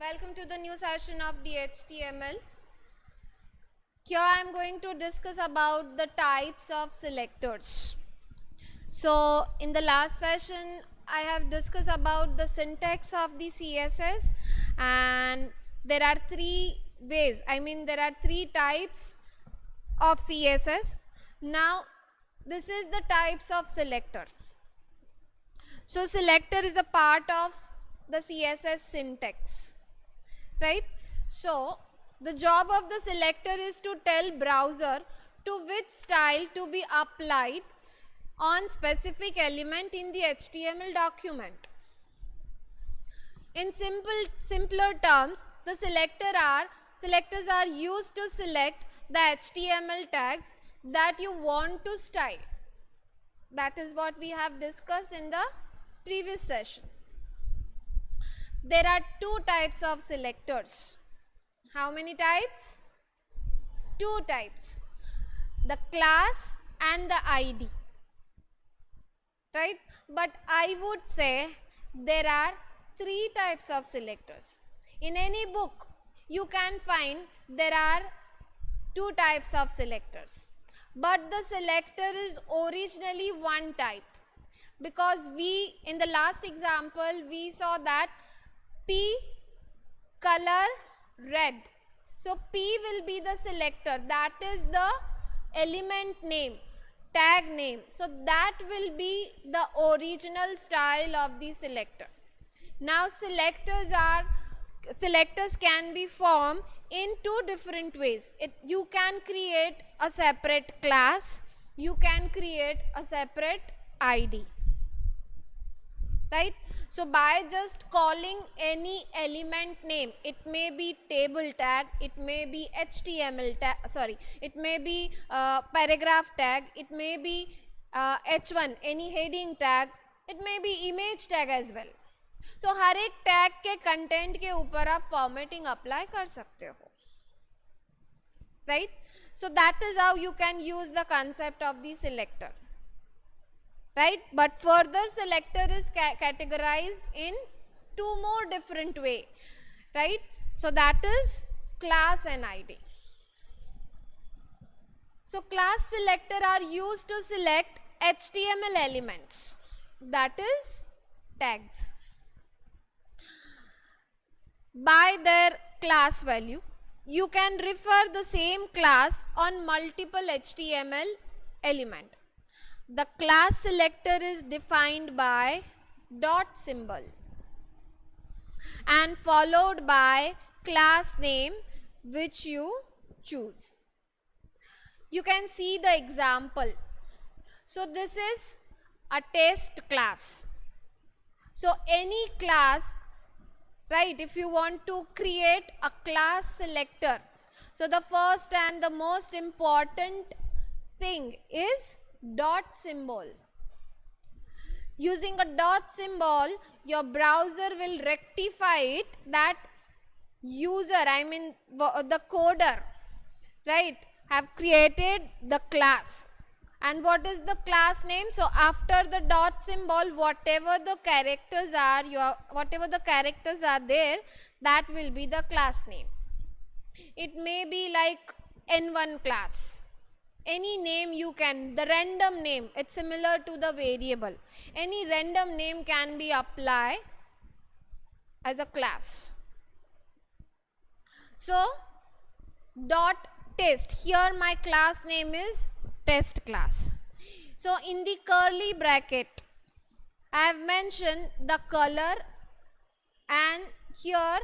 Welcome to the new session of the HTML. Here I am going to discuss about the types of selectors. So in the last session I have discussed about the syntax of the CSS, and there are three ways, there are three types of CSS. Now this is the types of selector. So selector is a part of the CSS syntax, right? So the job of the selector is to tell browser to which style to be applied on specific element in the HTML document. In simpler terms, the selectors are used to select the HTML tags that you want to style. That is what we have discussed in the previous session. There are two types of selectors. How many types? Two types. The class and the ID. Right? But I would say there are three types of selectors. In any book, you can find there are two types of selectors. But the selector is originally one type. Because in the last example, we saw that P color red. So P will be the selector, that is the element name, tag name. So that will be the original style of the selector. Now selectors can be formed in two different ways. You can create a separate class, you can create a separate ID. Right? So by just calling any element name, it may be table tag, it may be HTML tag, it may be paragraph tag, it may be H1, any heading tag, it may be image tag as well. So हर एक tag के content के ऊपर आप formatting apply कर सकते हो. Right? So that is how you can use the concept of the selector. Right? But further selector is categorized in two more different way. Right? So that is class and ID. So class selector are used to select HTML elements, that is tags, by their class value. You can refer the same class on multiple HTML element. The class selector is defined by dot symbol and followed by class name which you choose. You can see the example. So this is a test class. So any class, right, if you want to create a class selector, so the first and the most important thing is dot symbol. Using a dot symbol, your browser will rectify it that user, the coder, right, have created the class. And what is the class name? So after the dot symbol, whatever the characters are there, that will be the class name. It may be like N1 class. Any name you can, the random name, it's similar to the variable. Any random name can be applied as a class. So dot test, here my class name is test class. So in the curly bracket, I have mentioned the color, and here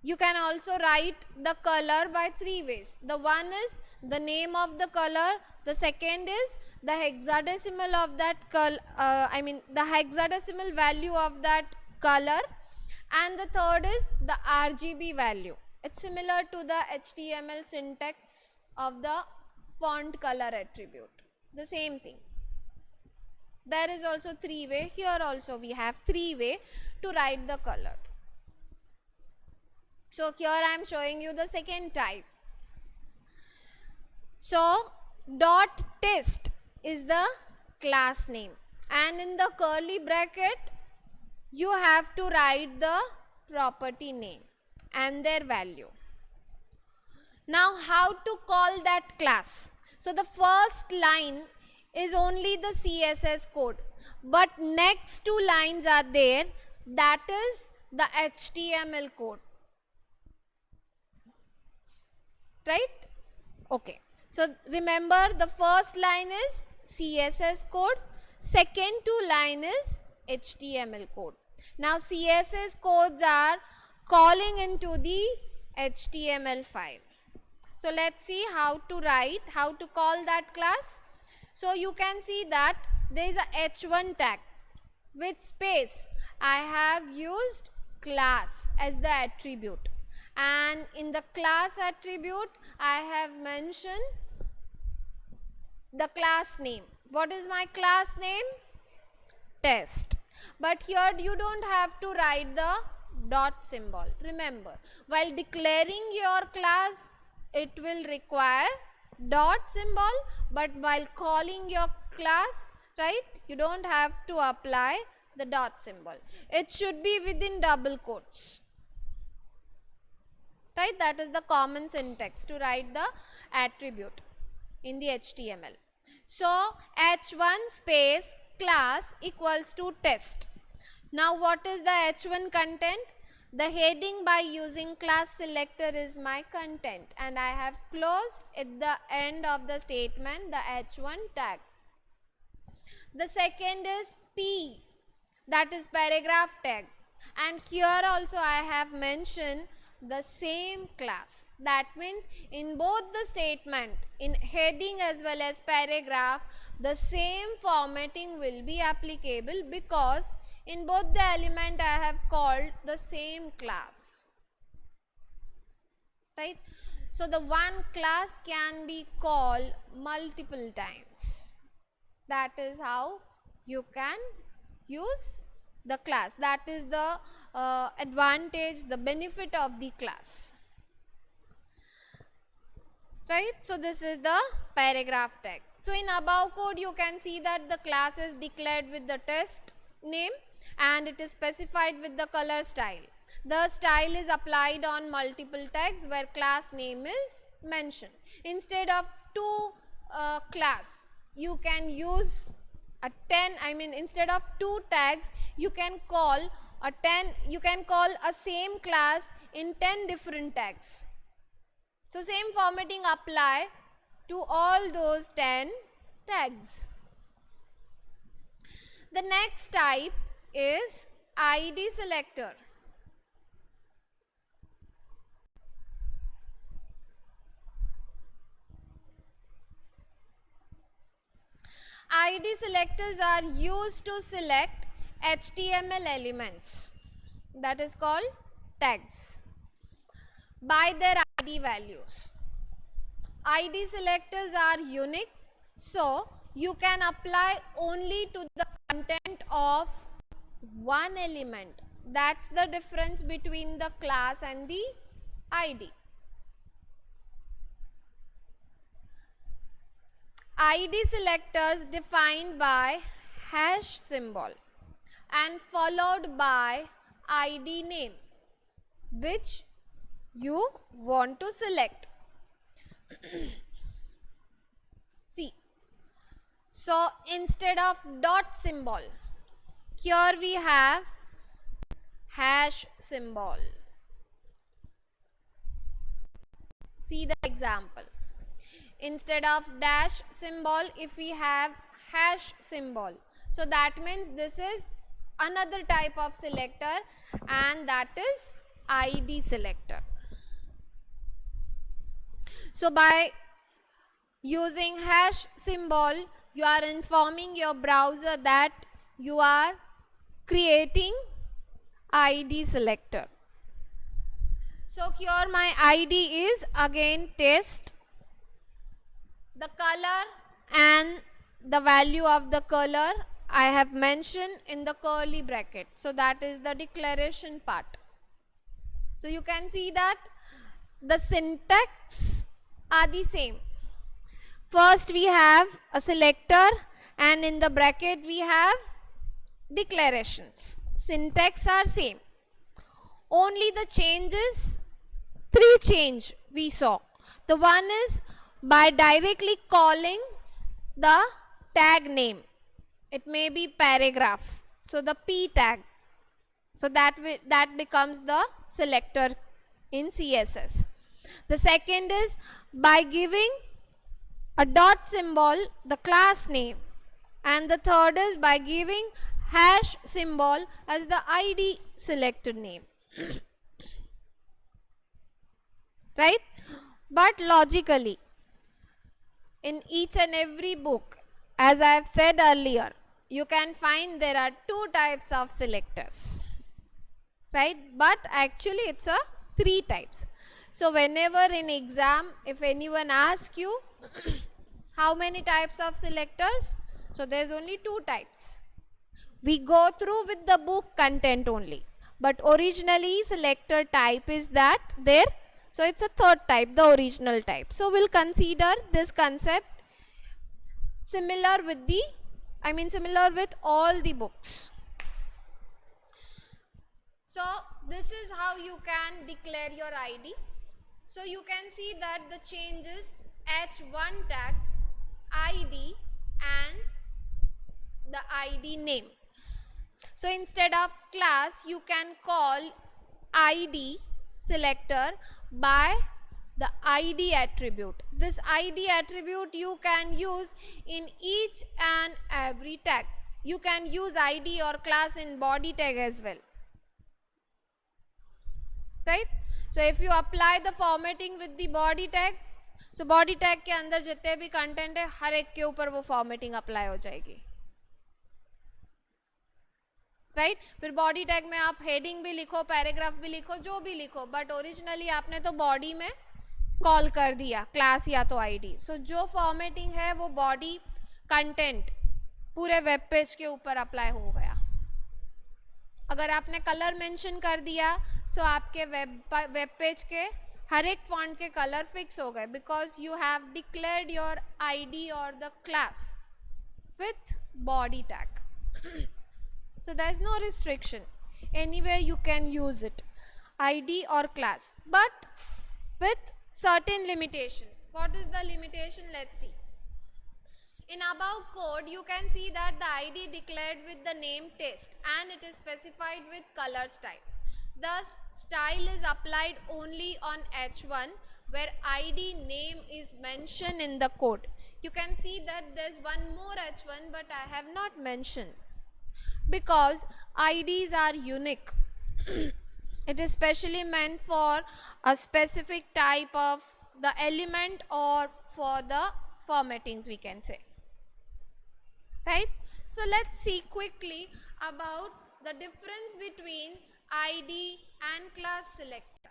you can also write the color by three ways. The one is the name of the color, the second is the hexadecimal of that color, the hexadecimal value of that color, and the third is the RGB value. It's similar to the HTML syntax of the font color attribute. The same thing. There is also three way. Here also we have three way to write the color. So here I am showing you the second type. So dot test is the class name, and in the curly bracket you have to write the property name and their value. Now how to call that class? So the first line is only the CSS code, but next two lines are there, that is the HTML code, right? Okay, so remember the first line is CSS code, second two line is HTML code. Now CSS codes are calling into the HTML file. So let's see how to write, how to call that class. So you can see that there is a h1 tag with space. I have used class as the attribute, and in the class attribute I have mentioned the class name. What is my class name? Test. But here you don't have to write the dot symbol. Remember, while declaring your class, it will require dot symbol, but while calling your class, right, you don't have to apply the dot symbol. It should be within double quotes, right? That is the common syntax to write the attribute in the HTML. So h1 space class equals to test. Now what is the h1 content? The heading by using class selector is my content, and I have closed at the end of the statement the h1 tag. The second is P, that is paragraph tag, and here also I have mentioned the same class. That means in both the statement, in heading as well as paragraph, the same formatting will be applicable, because in both the element I have called the same class, right? So the one class can be called multiple times. That is how you can use the class. That is the advantage, the benefit of the class, right? So this is the paragraph tag. So in above code you can see that the class is declared with the test name, and it is specified with the color style. The style is applied on multiple tags where class name is mentioned. Instead of two class, you can use a 10, instead of two tags, you can call a same class in 10 different tags. So same formatting apply to all those 10 tags. The next type is ID selector. ID selectors are used to select HTML elements, that is called tags, by their ID values. ID selectors are unique, so you can apply only to the content of one element. That's the difference between the class and the ID. ID selectors defined by hash symbol and followed by ID name which you want to select. See, so instead of dot symbol, here we have hash symbol. See the example. Instead of dash symbol, if we have hash symbol, so that means this is another type of selector, and that is ID selector. So by using hash symbol, you are informing your browser that you are creating ID selector. So here my ID is again test. The color and the value of the color I have mentioned in the curly bracket. So that is the declaration part. So you can see that the syntax are the same. First we have a selector, and in the bracket we have declarations. Syntax are same. only the changes, three change we saw. The one is by directly calling the tag name. It may be paragraph, so the P tag, so that becomes the selector in CSS. The second is by giving a dot symbol the class name, and the third is by giving hash symbol as the ID selector name. Right? But logically, in each and every book, as I have said earlier, you can find there are two types of selectors. Right? But actually it's a three types. So whenever in exam, if anyone asks you how many types of selectors, so there's only two types. We go through with the book content only, but originally selector type is that there. So it's a third type, the original type. So we'll consider this concept similar with all the books. So this is how you can declare your ID. So you can see that the changes H1 tag, ID and the ID name. So instead of class, you can call ID selector by the ID attribute. This ID attribute you can use in each and every tag. You can use ID or class in body tag as well. Right? So if you apply the formatting with the body tag, so body tag के अंदर जितने भी content है हर एक के ऊपर वो formatting apply हो जाएगी. राइट? फिर बॉडी टैग में आप हेडिंग भी लिखो, पैराग्राफ भी लिखो, जो भी लिखो, बट ओरिजिनली आपने तो बॉडी में कॉल कर दिया क्लास या तो आईडी. सो जो फॉर्मेटिंग है वो बॉडी कंटेंट पूरे वेब पेज के ऊपर अप्लाई हो गया. अगर आपने कलर मेंशन कर दिया सो आपके वेब पेज के हर एक फॉन्ट के कलर फिक्स हो गए, because you have declared your ID और the class with body tag. So there is no restriction. Anywhere you can use it, ID or class, but with certain limitation. What is the limitation? Let's see. In above code, you can see that the ID declared with the name test and it is specified with color style. Thus, style is applied only on H1 where ID name is mentioned in the code. You can see that there is one more H1 but I have not mentioned, because IDs are unique. It is specially meant for a specific type of the element or for the formattings, we can say. Right? So let's see quickly about the difference between ID and class selector.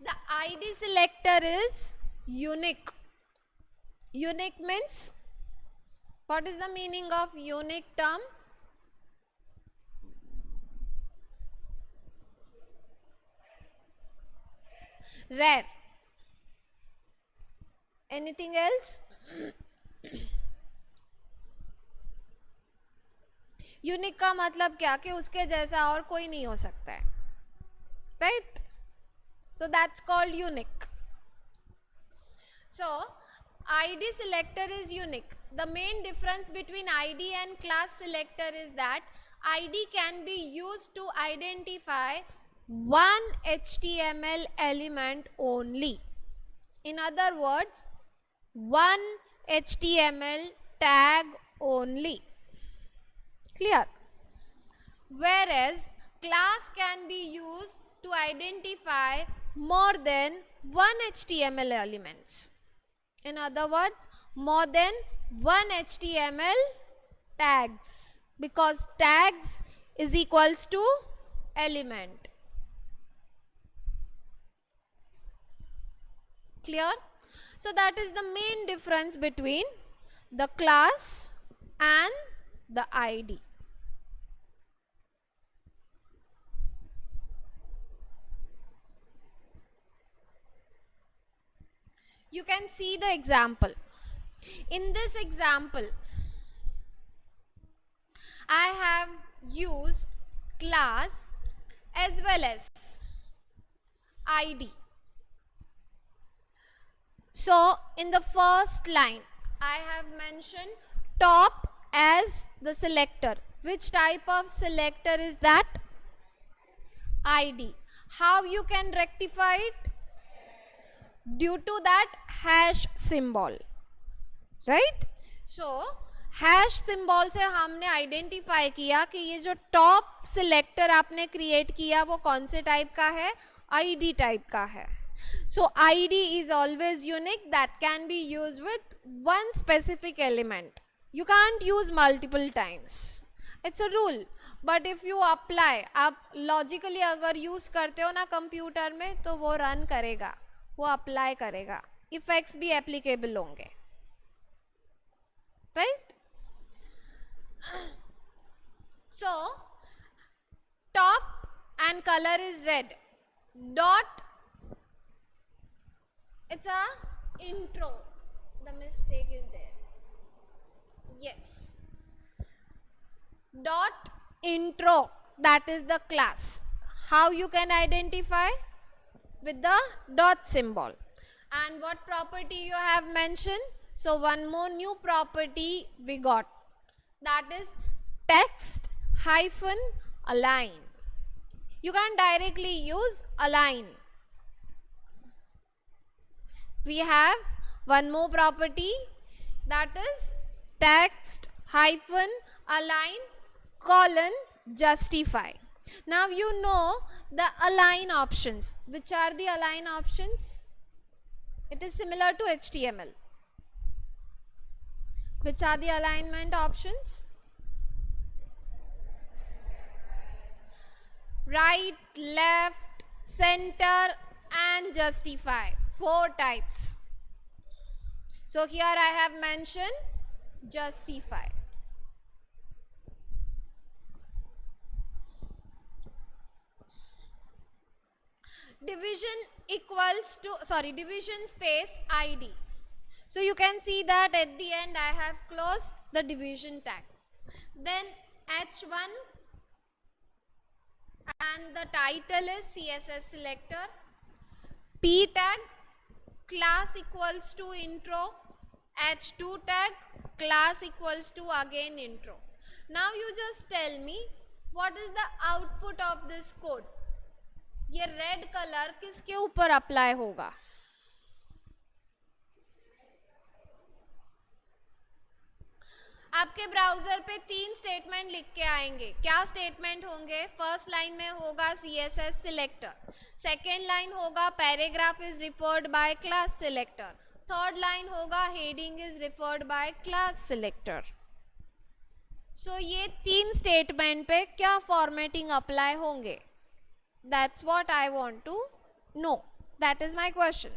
The ID selector is unique. Unique means, what is the meaning of unique term? Rare. Anything else? Unique का मतलब क्या कि उसके जैसा और कोई नहीं हो सकता है. Right? So that's called unique. So ID selector is unique. The main difference between ID and class selector is that ID can be used to identify one HTML element only. In other words, one HTML tag only. Clear? Whereas class can be used to identify more than one HTML elements. In other words, more than one HTML tags, because tags is equals to element. Clear? So that is the main difference between the class and the ID. You can see the example. In this example, I have used class as well as ID. So in the first line, I have mentioned top as the selector. Which type of selector is that? ID. How you can rectify it? Due to that hash symbol, right? So hash symbol से हमने identify किया कि ये जो top selector आपने create किया वो कौन से टाइप का है? आईडी टाइप का है. So ID is always unique, that can be used with one specific element. You can't use multiple times. It's a rule. But if you apply, आप logically अगर use करते हो ना कंप्यूटर में तो वो रन करेगा, वो अप्लाई करेगा, इफेक्ट्स भी एप्लीकेबल होंगे, right? So top and color is red. Dot, it's a intro. The mistake is there. Yes. Dot intro, that is the class. How you can identify? With the dot symbol. And what property you have mentioned? So one more new property we got, that is text hyphen align. You can directly use align. We have one more property, that is text hyphen align colon justify. Now you know the align options. Which are the align options? It is similar to HTML. Which are the alignment options? Right, left, center and justify. 4 types. So here I have mentioned justify. Division equals to, division space ID. So you can see that at the end I have closed the division tag. Then H1 and the title is CSS selector. P tag, class equals to intro. H2 tag, class equals to again intro. Now you just tell me what is the output of this code. ये red colour किसके ऊपर apply होगा? आपके browser पे 3 statement लिख के आएंगे. क्या स्टेटमेंट होंगे? फर्स्ट लाइन में होगा CSS सिलेक्टर, सेकेंड लाइन होगा paragraph is referred by class selector, third line होगा heading is referred by class selector. So ये 3 स्टेटमेंट पे क्या फॉर्मेटिंग अप्लाई होंगे? That's what I want to know. That is my question.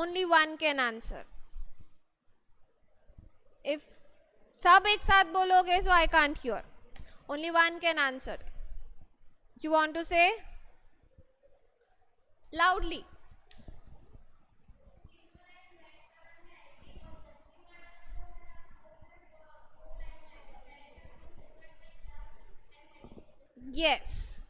Only one can answer. If सब एक साथ बोलोगे, so I can't hear. Only one can answer. You want to say? Loudly. Yes,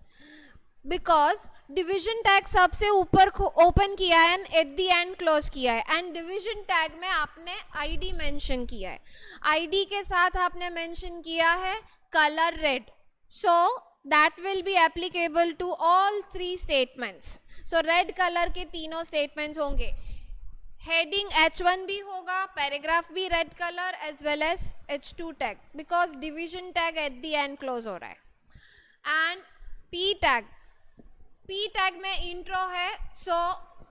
because division tag सबसे ऊपर open किया है and eight the end close किया है. एंड डिविजन टैग में आपने आईडी मेंशन किया है. आईडी के साथ आपने मेंशन किया है colour red. So that will be applicable to all 3 statements. So red colour के तीनों स्टेटमेंट्स होंगे. हेडिंग H1 भी होगा, पैराग्राफ भी red colour as well as H2 tag, because division tag at the end close हो रहा है. And P tag में इंट्रो है, सो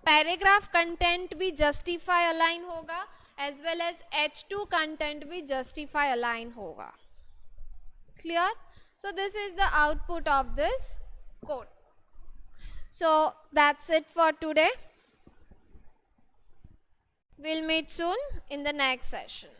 पैराग्राफ कंटेंट भी जस्टिफाई अलाइन होगा as well as H2 content भी जस्टिफाई अलाइन होगा. Clear? So this is the output of this code. So that's it for today. We'll meet soon in the next session.